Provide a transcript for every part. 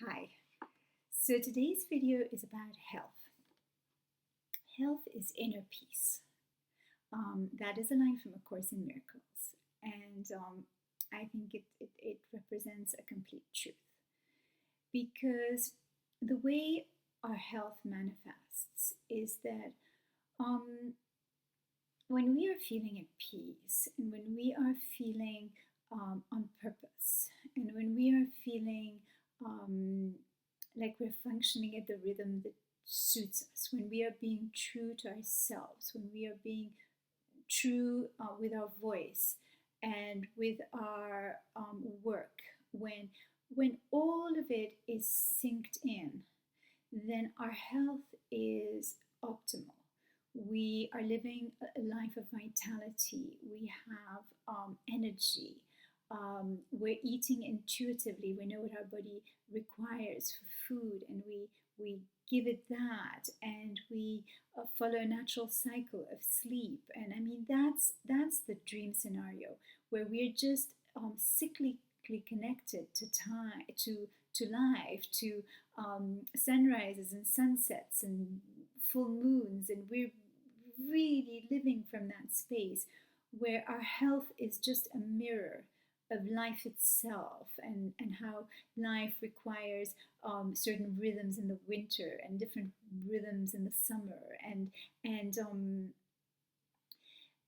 Hi. So today's video is about health. Health is inner peace. That is a line from A Course in Miracles, and I think it represents a complete truth because the way our health manifests is that um, when we are feeling at peace and when we are feeling on purpose and when we are feeling um, like we're functioning at the rhythm that suits us, when we are being true to ourselves, when we are being true with our voice and with our work, when all of it is synced in, then our health is optimal. We are living a life of vitality. We have energy. We're eating intuitively. We know what our body requires for food, and we give it that, and we follow a natural cycle of sleep. And I mean, that's the dream scenario where we're just cyclically connected to time, to life, to sunrises and sunsets and full moons, and we're really living from that space where our health is just a mirror of life itself, and how life requires certain rhythms in the winter and different rhythms in the summer, and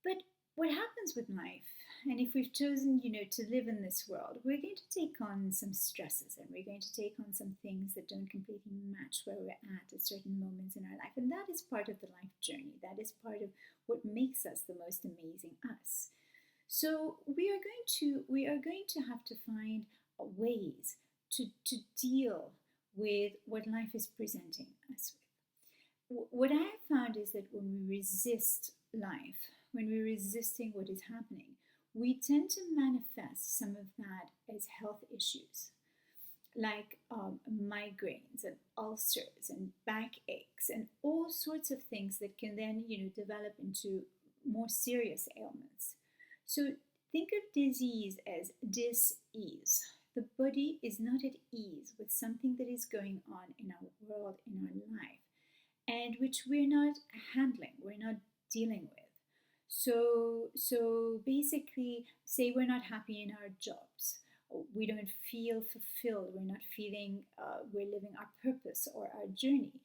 but what happens with life, and if we've chosen, to live in this world, we're going to take on some stresses, and we're going to take on some things that don't completely match where we're at certain moments in our life. And that is part of the life journey. That is part of what makes us the most amazing us. So we are going to have to find ways to deal with what life is presenting us with. What I have found is that when we resist life, when we're resisting what is happening, we tend to manifest some of that as health issues, like migraines and ulcers and backaches and all sorts of things that can then, develop into more serious ailments. So think of disease as dis-ease. The body is not at ease with something that is going on in our world, in our life, and which we're not handling, we're not dealing with. So basically, say we're not happy in our jobs, we don't feel fulfilled, we're not feeling we're living our purpose or our journey.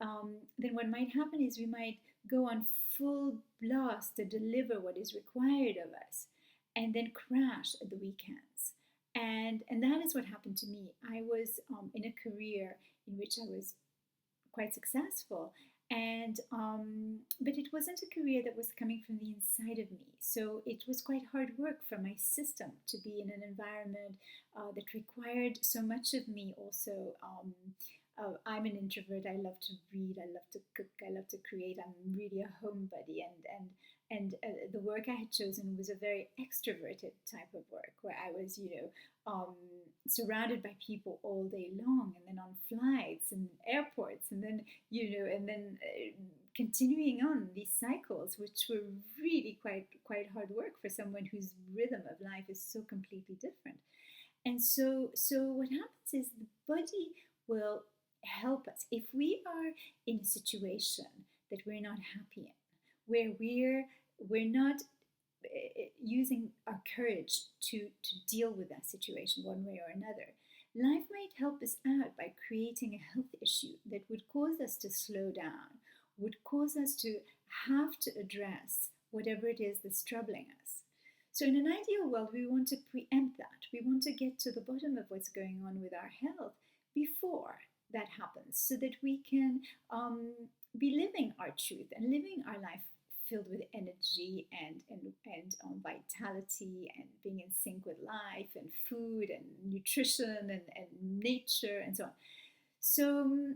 Then what might happen is we might go on full blast to deliver what is required of us, and then crash at the weekends. And that is what happened to me. I was in a career in which I was quite successful, and but it wasn't a career that was coming from the inside of me. So it was quite hard work for my system to be in an environment that required so much of me. Also, I'm an introvert. I love to read. I love to cook. I love to create. I'm really a homebody, and the work I had chosen was a very extroverted type of work where I was, surrounded by people all day long, and then on flights and airports, and then, continuing on these cycles, which were really quite hard work for someone whose rhythm of life is so completely different. And so what happens is the body will help us if we are in a situation that we're not happy in, where we're not using our courage to deal with that situation one way or another. Life might help us out by creating a health issue that would cause us to slow down, would cause us to have to address whatever it is that's troubling us. So in an ideal world, we want to preempt that. We want to get to the bottom of what's going on with our health before that happens, so that we can be living our truth and living our life filled with energy and vitality, and being in sync with life and food and nutrition and nature and so on. So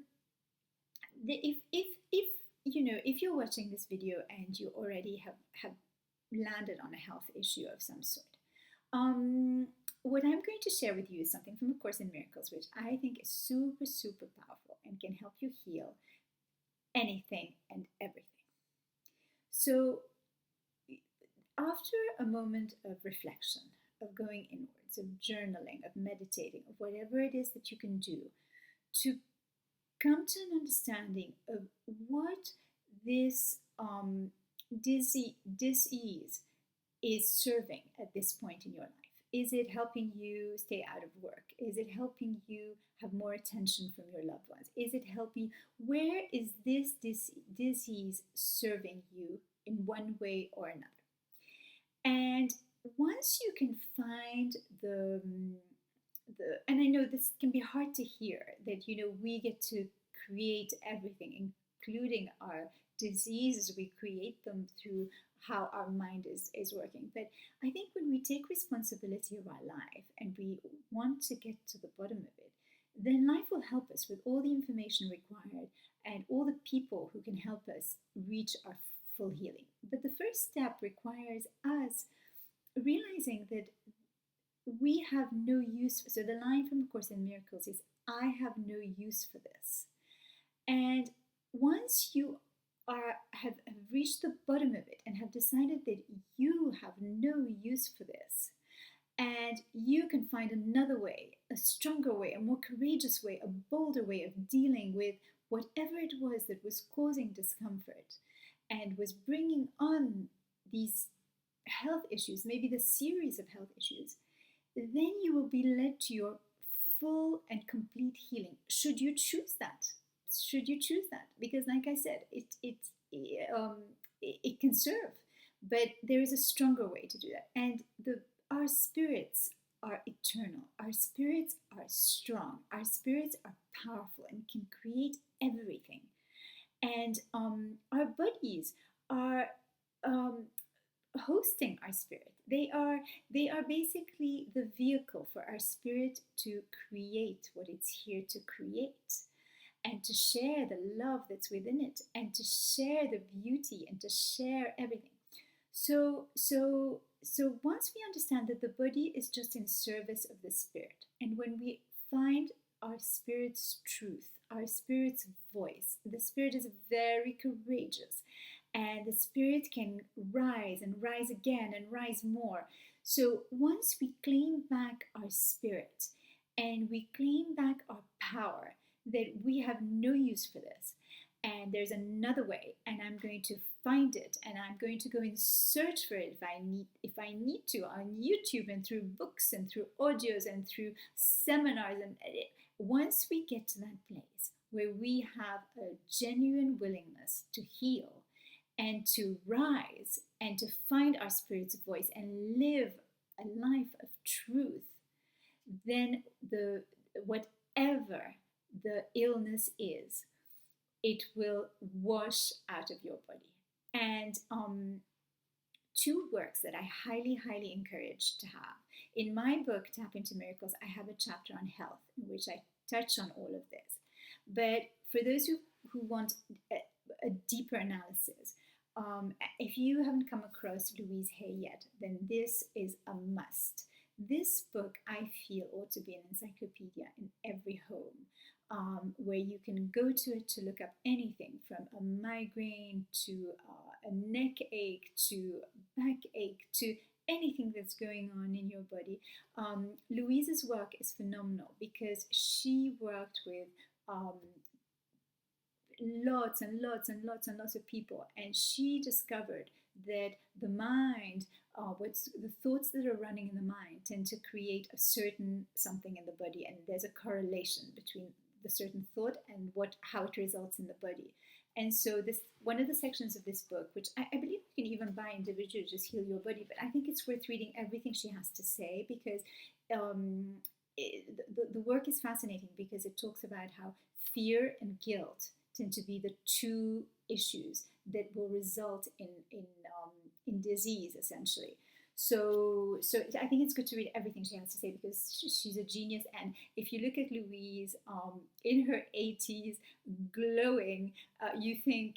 if you're watching this video and you already have landed on a health issue of some sort, what I'm going to share with you is something from A Course in Miracles, which I think is super, super powerful and can help you heal anything and everything. So, after a moment of reflection, of going inwards, of journaling, of meditating, of whatever it is that you can do to come to an understanding of what this disease is serving at this point in your life. Is it helping you stay out of work? Is it helping you have more attention from your loved ones? Is it helping? Where is this disease serving you in one way or another? And once you can find and I know this can be hard to hear, that we get to create everything, including our diseases. We create them through how our mind is working. But I think when we take responsibility of our life and we want to get to the bottom of it, then life will help us with all the information required and all the people who can help us reach our full healing. But the first step requires us realizing that we have no use. So the line from A Course in Miracles is, I have no use for this. And once you have reached the bottom of it and have decided that you have no use for this, and you can find another way, a stronger way, a more courageous way, a bolder way of dealing with whatever it was that was causing discomfort and was bringing on these health issues, maybe the series of health issues, then you will be led to your full and complete healing. Should you choose that? Because, like I said, it can serve, but there is a stronger way to do that. And our spirits are eternal. Our spirits are strong. Our spirits are powerful and can create everything. And our bodies are hosting our spirit. They are basically the vehicle for our spirit to create what it's here to create, and to share the love that's within it, and to share the beauty, and to share everything. So once we understand that the body is just in service of the spirit, and when we find our spirit's truth, our spirit's voice, the spirit is very courageous, and the spirit can rise and rise again and rise more. So once we claim back our spirit and we claim back our power, that we have no use for this, and there's another way, and I'm going to find it, and I'm going to go and search for it if I need to, on YouTube and through books and through audios and through seminars. And once we get to that place where we have a genuine willingness to heal and to rise and to find our spirit's voice and live a life of truth, then whatever the illness is, it will wash out of your body. And two works that I highly, highly encourage to have. In my book, Tap Into Miracles, I have a chapter on health in which I touch on all of this. But for those who want a deeper analysis, if you haven't come across Louise Hay yet, then this is a must. This book, I feel, ought to be an encyclopedia in every home, where you can go to it to look up anything from a migraine to a neck ache to backache to anything that's going on in your body. Louise's work is phenomenal because she worked with lots and lots and lots and lots of people, and she discovered that the mind, the thoughts that are running in the mind tend to create a certain something in the body, and there's a correlation between the certain thought and how it results in the body. And so this, one of the sections of this book, which I believe you can even buy individually, Just Heal Your Body, but I think it's worth reading everything she has to say, because the work is fascinating, because it talks about how fear and guilt tend to be the two issues that will result in disease, essentially. So I think it's good to read everything she has to say, because she's a genius. And if you look at Louise in her 80s, glowing, you think,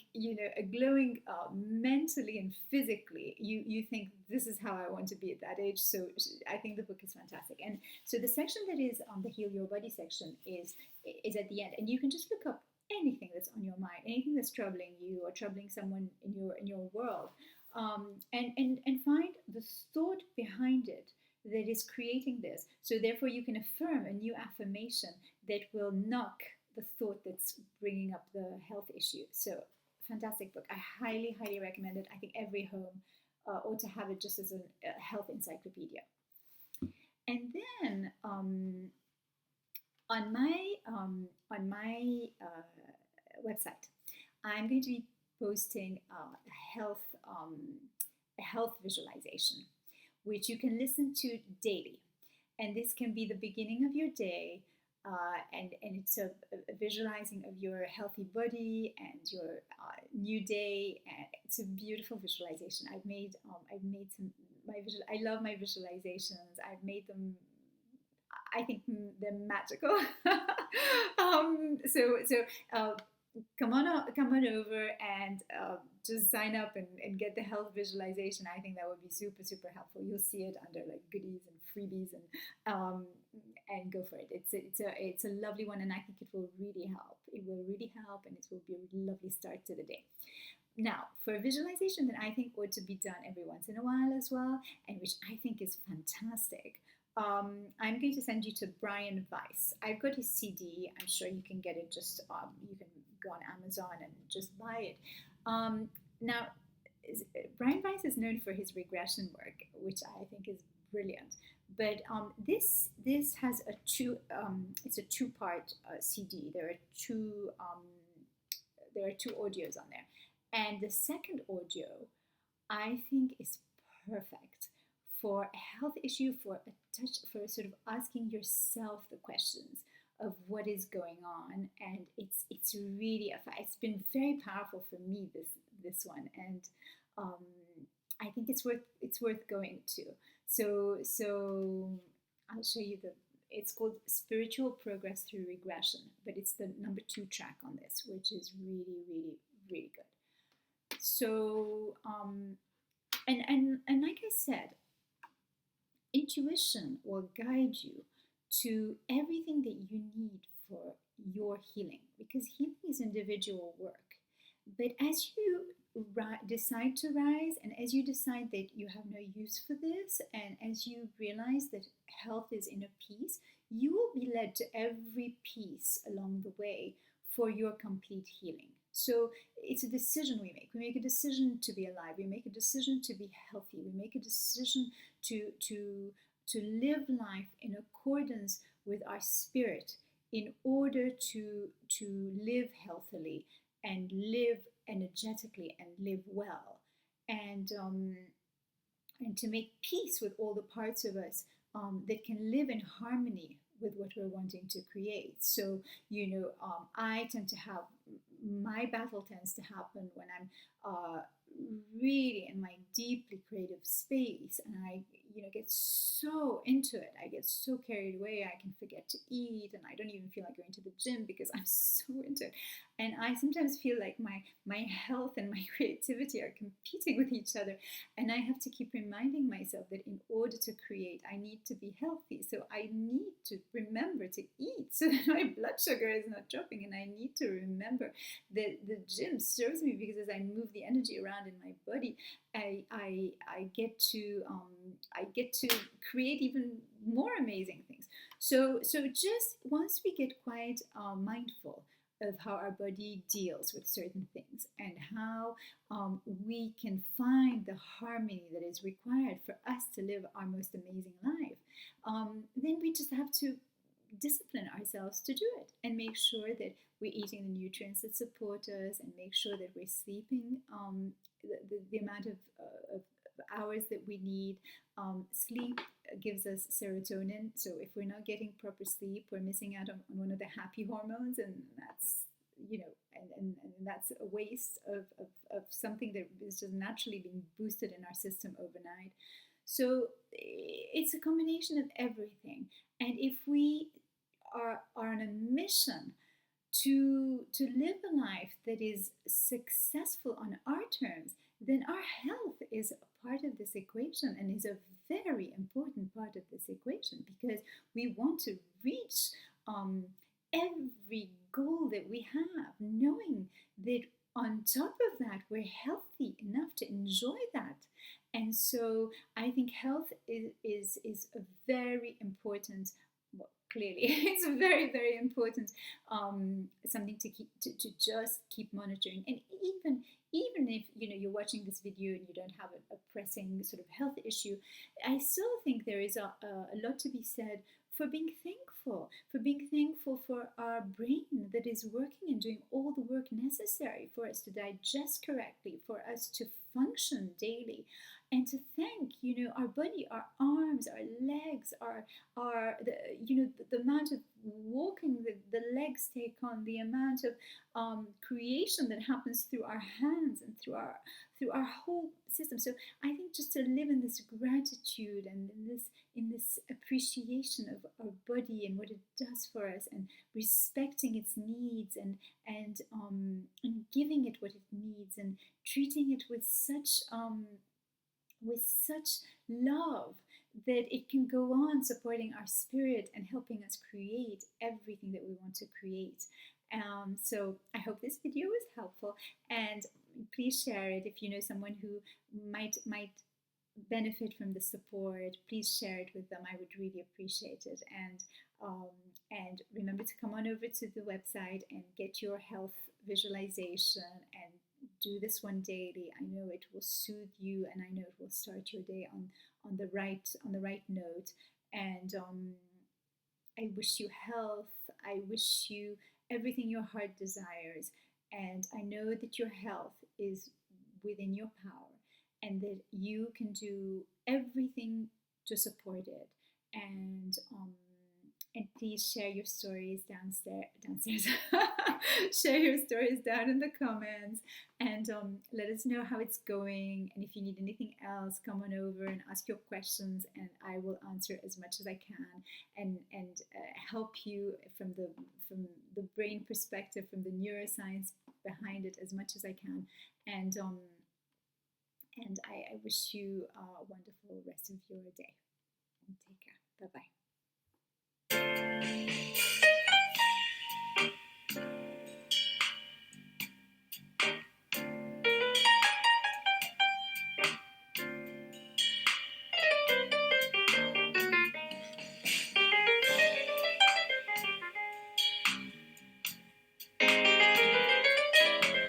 glowing mentally and physically, you think, this is how I want to be at that age. So I think the book is fantastic. And so the section that is on the Heal Your Body section is at the end, and you can just look up anything that's on your mind, anything that's troubling you or troubling someone in your world, and find the thought behind it that is creating this. So therefore you can affirm a new affirmation that will knock the thought that's bringing up the health issue. So fantastic book. I highly, highly recommend it. I think every home ought to have it just as a health encyclopedia. And then on my website, I'm going to be posting a health visualization, which you can listen to daily. And this can be the beginning of your day, and it's a visualizing of your healthy body and your new day. And it's a beautiful visualization. I've made some I love my visualizations. I've made them. I think they're magical. So come on over and just sign up and get the health visualization. I think that would be super, super helpful. You'll see it under like goodies and freebies, and go for it. It's a lovely one, and I think it will really help. It will really help, and it will be a lovely start to the day. Now, for visualization that I think ought to be done every once in a while as well, and which I think is fantastic, I'm going to send you to Brian Weiss. I've got his CD. I'm sure you can get it. Just you can go on Amazon and just buy it. Now, Brian Weiss is known for his regression work, which I think is brilliant. But this has it's a two-part CD. There are two audios on there, and the second audio I think is perfect for a health issue, for sort of asking yourself the questions of what is going on. And it's really it's been very powerful for me, this one, and I think it's worth going to. So I'll show you it's called Spiritual Progress Through Regression, but it's the number 2 track on this, which is really, really, really good. So and like I said, intuition will guide you to everything that you need for your healing, because healing is individual work. But as you decide to rise, and as you decide that you have no use for this, and as you realize that health is inner peace, you will be led to every piece along the way for your complete healing. So it's a decision we make. We make a decision to be alive. We make a decision to be healthy. We make a decision to live life in accordance with our spirit, in order to live healthily and live energetically and live well, and to make peace with all the parts of us that can live in harmony with what we're wanting to create. So I tend to have, my battle tends to happen when I'm really in my deeply creative space, and I get so into it. I get so carried away. I can forget to eat, and I don't even feel like going to the gym because I'm so into it. And I sometimes feel like my health and my creativity are competing with each other, and I have to keep reminding myself that in order to create, I need to be healthy. So I need to remember to eat so that my blood sugar is not dropping, and I need to remember that the gym serves me, because as I move the energy around in my body, I get to create even more amazing things. So just once we get quite mindful of how our body deals with certain things, and how we can find the harmony that is required for us to live our most amazing life, then we just have to discipline ourselves to do it, and make sure that we're eating the nutrients that support us, and make sure that we're sleeping the amount of hours that we need. Sleep gives us serotonin, so if we're not getting proper sleep, we're missing out on one of the happy hormones, and that's and that's a waste of something that is just naturally being boosted in our system overnight. So it's a combination of everything, and if we are on a mission to live a life that is successful on our terms, then our health is a part of this equation, and is a very important part of this equation, because we want to reach every goal that we have, knowing that on top of that, we're healthy enough to enjoy that, And so I think health is a very important, well, clearly it's a very, very important, something to keep, to just keep monitoring. And even if you're watching this video and you don't have a pressing sort of health issue, I still think there is a lot to be said for being thankful, for our brain that is working and doing all the work necessary for us to digest correctly, for us to function daily, and to thank our body, our arms, our legs, our the amount of walking the legs take on, the amount of creation that happens through our hands and through our whole system. So I think just to live in this gratitude and in this appreciation of our body and what it does for us, and respecting its needs, and giving it what it needs, and treating it with such love that it can go on supporting our spirit and helping us create everything that we want to create. So I hope this video was helpful, and please share it if you know someone who might benefit from the support. Please share it with them. I would really appreciate it. And remember to come on over to the website and get your health visualization and do this one daily. I know it will soothe you, and I know it will start your day on the right note. And I wish you health. I wish you everything your heart desires. And I know that your health is within your power, and that you can do everything to support it. And please share your stories downstairs. Share your stories down in the comments, and let us know how it's going. And if you need anything else, come on over and ask your questions, and I will answer as much as I can, and help you from the brain perspective, from the neuroscience behind it, as much as I can. And I wish you a wonderful rest of your day. Take care. Bye bye.